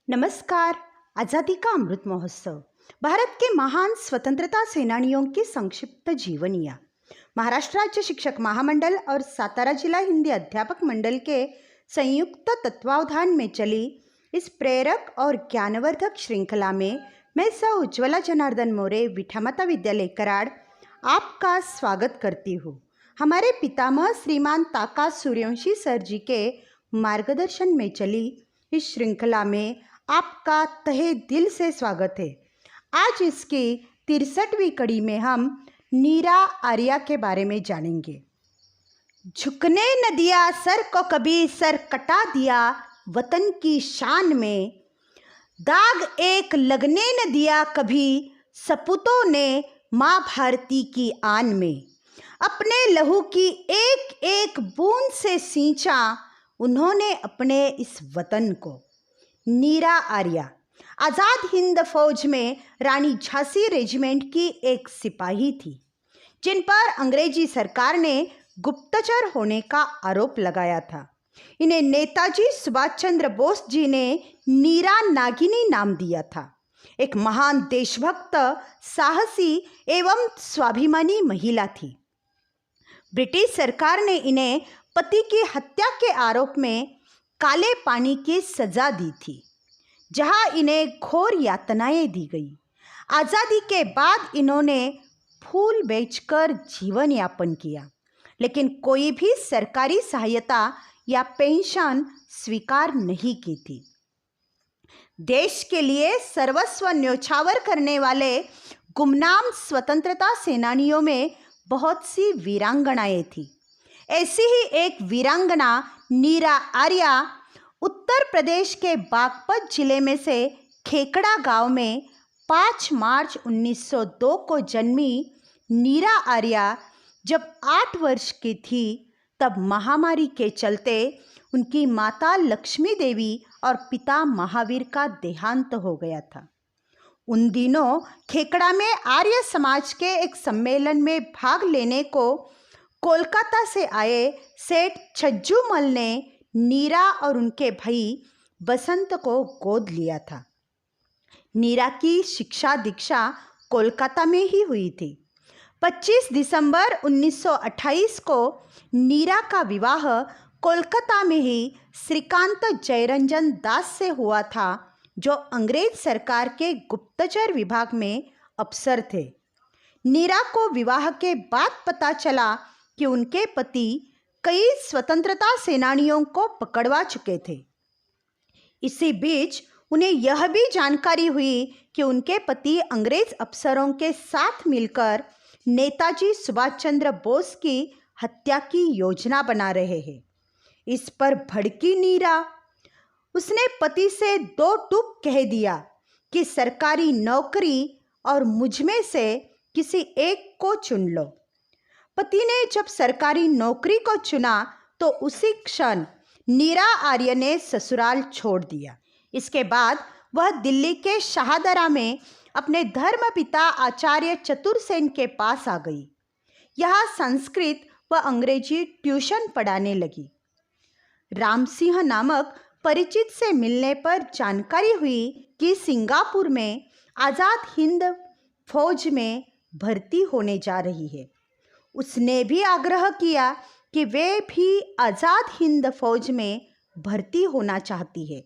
नमस्कार। आज़ादी का अमृत महोत्सव, भारत के महान स्वतंत्रता सेनानियों की संक्षिप्त जीवनियाँ। महाराष्ट्र राज्य शिक्षक महामंडल और सातारा जिला हिंदी अध्यापक मंडल के संयुक्त तत्वावधान में चली इस प्रेरक और ज्ञानवर्धक श्रृंखला में मैं सौ उज्ज्वला जनार्दन मोरे विठामाता विद्यालय कराड़ आपका स्वागत करती हूँ। हमारे पितामह श्रीमान ताका सूर्यवंशी सर जी के मार्गदर्शन में चली इस श्रृंखला में आपका तहे दिल से स्वागत है। आज इसकी 63वीं कड़ी में हम नीरा आर्या के बारे में जानेंगे। झुकने न दिया सर को कभी, सर कटा दिया वतन की शान में। दाग एक लगने न दिया कभी, सपूतों ने माँ भारती की आन में। अपने लहू की एक एक बूंद से सींचा उन्होंने अपने इस वतन को। नीरा आर्या आज़ाद हिंद फौज में रानी झांसी रेजिमेंट की एक सिपाही थी, जिन पर अंग्रेजी सरकार ने गुप्तचर होने का आरोप लगाया था। इन्हें नेताजी सुभाष चंद्र बोस जी ने नीरा नागिनी नाम दिया था। एक महान देशभक्त, साहसी एवं स्वाभिमानी महिला थी। ब्रिटिश सरकार ने इन्हें पति की हत्या के आरोप में काले पानी की सजा दी थी, जहां इन्हें घोर यातनाएं दी गई। आज़ादी के बाद इन्होंने फूल बेचकर जीवन यापन किया, लेकिन कोई भी सरकारी सहायता या पेंशन स्वीकार नहीं की थी। देश के लिए सर्वस्व न्योछावर करने वाले गुमनाम स्वतंत्रता सेनानियों में बहुत सी वीरांगनाएं थी। ऐसी ही एक वीरांगना नीरा आर्या उत्तर प्रदेश के बागपत जिले में से खेकड़ा गांव में 5 मार्च 1902 को जन्मी। नीरा आर्या जब 8 वर्ष की थी तब महामारी के चलते उनकी माता लक्ष्मी देवी और पिता महावीर का देहांत हो गया था। उन दिनों खेकड़ा में आर्य समाज के एक सम्मेलन में भाग लेने को कोलकाता से आए सेठ छज्जूमल ने नीरा और उनके भाई बसंत को गोद लिया था। नीरा की शिक्षा दीक्षा कोलकाता में ही हुई थी। 25 दिसंबर 1928 को नीरा का विवाह कोलकाता में ही श्रीकांत जयरंजन दास से हुआ था, जो अंग्रेज सरकार के गुप्तचर विभाग में अफसर थे। नीरा को विवाह के बाद पता चला कि उनके पति कई स्वतंत्रता सेनानियों को पकड़वा चुके थे। इसी बीच उन्हें यह भी जानकारी हुई कि उनके पति अंग्रेज अफसरों के साथ मिलकर नेताजी सुभाष चंद्र बोस की हत्या की योजना बना रहे हैं। इस पर भड़की नीरा, उसने पति से 2 टूक कह दिया कि सरकारी नौकरी और मुझमें से किसी एक को चुन लो। पति ने जब सरकारी नौकरी को चुना तो उसी क्षण नीरा आर्य ने ससुराल छोड़ दिया। इसके बाद वह दिल्ली के शाहदरा में अपने धर्मपिता आचार्य चतुरसेन के पास आ गई। यहाँ संस्कृत व अंग्रेजी ट्यूशन पढ़ाने लगी। रामसिंह नामक परिचित से मिलने पर जानकारी हुई कि सिंगापुर में आज़ाद हिंद फौज में भर्ती होने जा रही है। उसने भी आग्रह किया कि वे भी आज़ाद हिंद फौज में भर्ती होना चाहती है।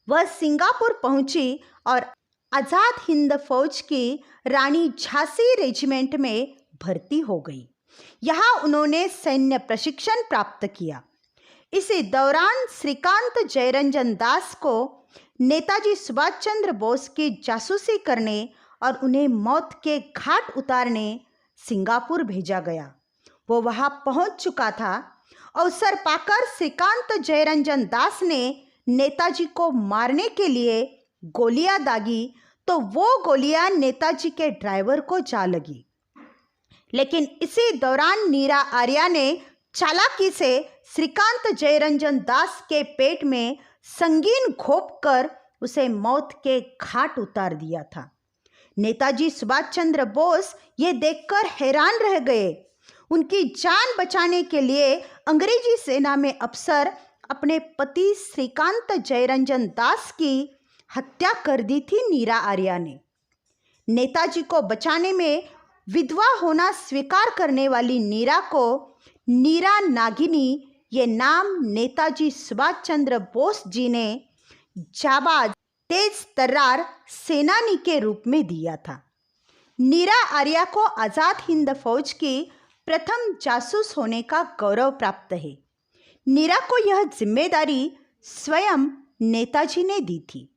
वह सिंगापुर पहुंची और आज़ाद हिंद फौज की रानी झांसी रेजिमेंट में भर्ती हो गई। यहाँ उन्होंने सैन्य प्रशिक्षण प्राप्त किया। इसी दौरान श्रीकांत जयरंजन दास को नेताजी सुभाष चंद्र बोस की जासूसी करने और उन्हें मौत के घाट उतारने सिंगापुर भेजा गया। वो वहां पहुंच चुका था। अवसर पाकर श्रीकांत जयरंजन दास ने नेताजी को मारने के लिए गोलियां दागी तो वो गोलियां नेताजी के ड्राइवर को जा लगी। लेकिन इसी दौरान नीरा आर्या ने चालाकी से श्रीकांत जयरंजन दास के पेट में संगीन घोंप कर उसे मौत के घाट उतार दिया था। नेताजी सुभाष चंद्र बोस ये देखकर हैरान रह गए। उनकी जान बचाने के लिए अंग्रेजी सेना में अफसर अपने पति श्रीकांत जयरंजन दास की हत्या कर दी थी नीरा आर्या ने। नेताजी को बचाने में विधवा होना स्वीकार करने वाली नीरा को नीरा नागिनी ये नाम नेताजी सुभाष चंद्र बोस जी ने जाबाज तेज तर्रार सेनानी के रूप में दिया था। नीरा आर्या को आज़ाद हिंद फौज की प्रथम जासूस होने का गौरव प्राप्त है। नीरा को यह जिम्मेदारी स्वयं नेताजी ने दी थी।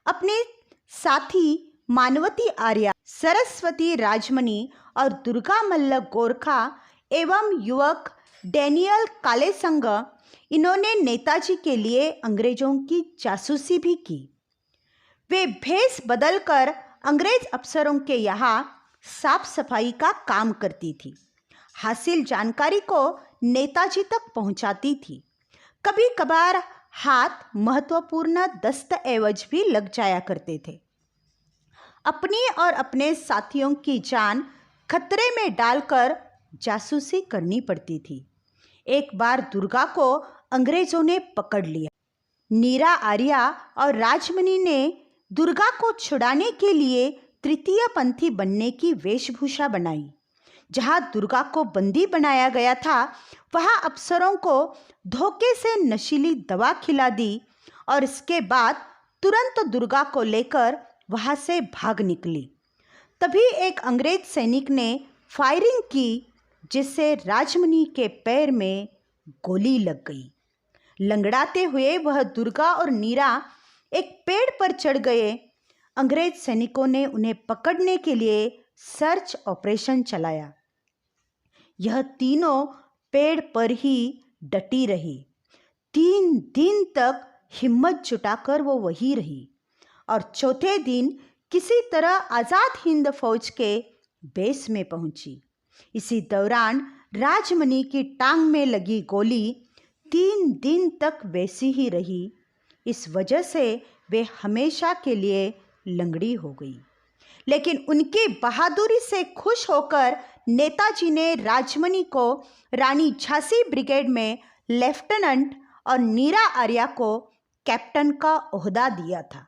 अपने साथी मानवती आर्या, सरस्वती राजमणि और दुर्गा मल्ल गोरखा एवं युवक डैनियल कालेसंग, इन्होंने नेताजी के लिए अंग्रेजों की जासूसी भी की। वे भेष बदलकर अंग्रेज अफसरों के यहाँ साफ सफाई का काम करती थी। हासिल जानकारी को नेताजी तक पहुंचाती थी। कभी कभार हाथ महत्वपूर्ण दस्तावेज भी लग जाया करते थे। अपनी और अपने साथियों की जान खतरे में डालकर जासूसी करनी पड़ती थी। एक बार दुर्गा को अंग्रेजों ने पकड़ लिया। नीरा आर्या और राजमणि ने दुर्गा को छुड़ाने के लिए तृतीय पंथी बनने की वेशभूषा बनाई। जहां दुर्गा को बंदी बनाया गया था, वहां अफसरों को धोखे से नशीली दवा खिला दी और इसके बाद तुरंत दुर्गा को लेकर वहां से भाग निकली। तभी एक अंग्रेज सैनिक ने फायरिंग की, जिससे राजमणि के पैर में गोली लग गई। लंगड़ाते हुए वह दुर्गा और नीरा एक पेड़ पर चढ़ गए। अंग्रेज सैनिकों ने उन्हें पकड़ने के लिए सर्च ऑपरेशन चलाया। यह तीनों पेड़ पर ही डटी रही। 3 दिन तक हिम्मत जुटाकर वो वहीं रही और चौथे दिन किसी तरह आज़ाद हिंद फौज के बेस में पहुंची। इसी दौरान राजमणि की टांग में लगी गोली 3 दिन तक वैसी ही रही। इस वजह से वे हमेशा के लिए लंगड़ी हो गई। लेकिन उनकी बहादुरी से खुश होकर नेताजी ने राजमणि को रानी झांसी ब्रिगेड में लेफ्टिनेंट और नीरा आर्या को कैप्टन का ओहदा दिया था।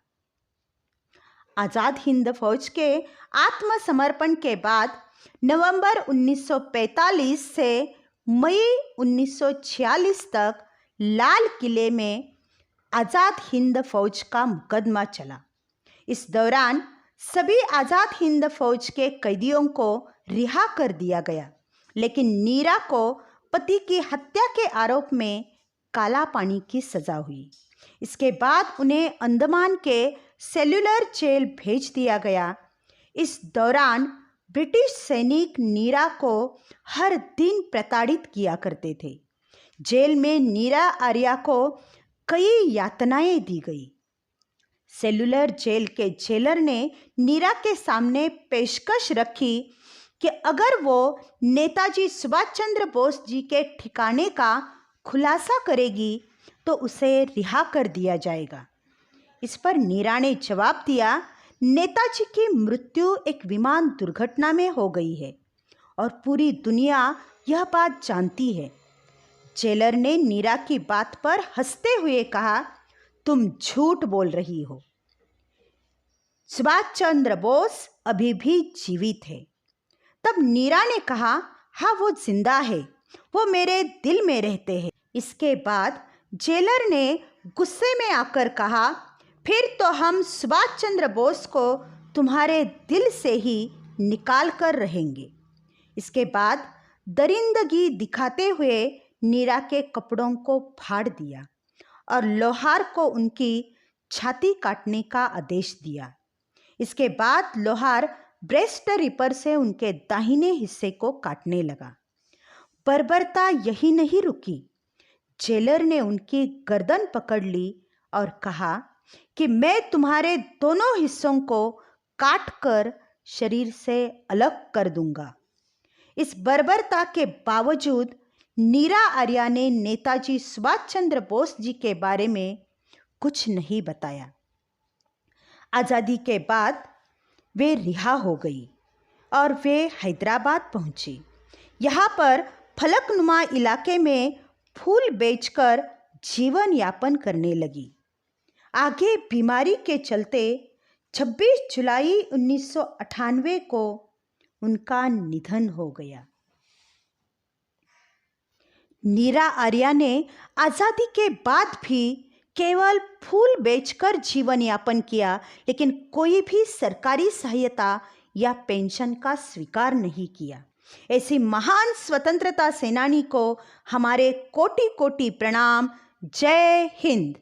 आज़ाद हिंद फौज के आत्मसमर्पण के बाद नवंबर 1945 से मई 1946 तक लाल किले में आज़ाद हिंद फौज का मुकदमा चला। इस दौरान सभी आज़ाद हिंद फौज के कैदियों को रिहा कर दिया गया, लेकिन नीरा को पति की हत्या के आरोप में काला पानी की सज़ा हुई। इसके बाद उन्हें अंडमान के सेल्युलर जेल भेज दिया गया। इस दौरान ब्रिटिश सैनिक नीरा को हर दिन प्रताड़ित किया करते थे। जेल में नीरा आर्या को कई यातनाएं दी गई। सेल्युलर जेल के जेलर ने नीरा के सामने पेशकश रखी कि अगर वो नेताजी सुभाष चंद्र बोस जी के ठिकाने का खुलासा करेगी तो उसे रिहा कर दिया जाएगा। इस पर नीरा ने जवाब दिया, नेताजी की मृत्यु एक विमान दुर्घटना में हो गई है और पूरी दुनिया यह बात जानती है। जेलर ने नीरा की बात पर हंसते हुए कहा, तुम झूठ बोल रही हो। सुभाष चंद्र बोस अभी भी जीवित है। तब नीरा ने कहा, हाँ वो जिंदा है, वो मेरे दिल में रहते हैं। इसके बाद जेलर ने गुस्से में आकर कहा, फिर तो हम सुभाष चंद्र बोस को तुम्हारे दिल से ही निकाल कर रहेंगे। इसके बाद दरिंदगी दिखाते हुए नीरा के कपड़ों को फाड़ दिया और लोहार को उनकी छाती काटने का आदेश दिया। इसके बाद लोहार ब्रेस्ट रिपर से उनके दाहिने हिस्से को काटने लगा। बर्बरता यही नहीं रुकी। जेलर ने उनकी गर्दन पकड़ ली और कहा कि मैं तुम्हारे दोनों हिस्सों को काट कर शरीर से अलग कर दूंगा। इस बर्बरता के बावजूद नीरा आर्या ने नेताजी सुभाष चंद्र बोस जी के बारे में कुछ नहीं बताया। आज़ादी के बाद वे रिहा हो गई और वे हैदराबाद पहुंची। यहाँ पर फलकनुमा इलाके में फूल बेचकर जीवन यापन करने लगी। आगे बीमारी के चलते 26 जुलाई 1998 को उनका निधन हो गया। नीरा आर्या ने आज़ादी के बाद भी केवल फूल बेचकर जीवन यापन किया, लेकिन कोई भी सरकारी सहायता या पेंशन का स्वीकार नहीं किया। ऐसी महान स्वतंत्रता सेनानी को हमारे कोटि कोटि प्रणाम। जय हिंद।